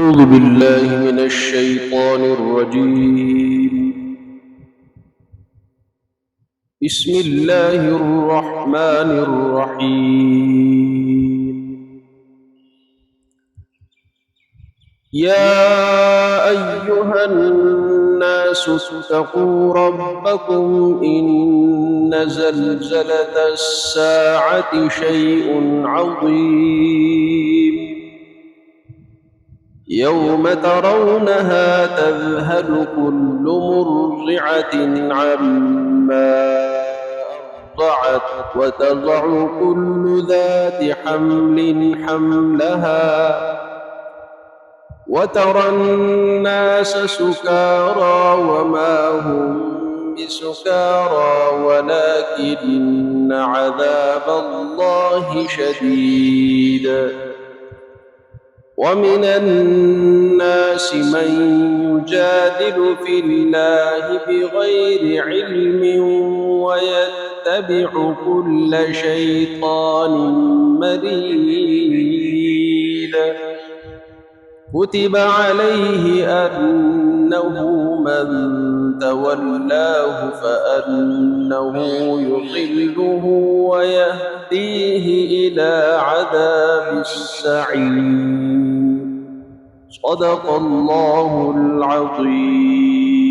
أعوذ بالله من الشيطان الرجيم. بسم الله الرحمن الرحيم. يا أيها الناس اتقوا ربكم إن زلزلة الساعة شيء عظيم يوم ترونها تذهل كل مرضعة عما أرضعت وتضع كل ذات حمل حملها وترى الناس سكارى وما هم بسكارى ولكن عذاب الله شديد. ومن الناس من يجادل في الله بغير علم ويتبع كل شيطان مريد. كتب عليه أنه من تولاه فأنه يضله ويهديه إلى عذاب السعير. صدق الله العظيم.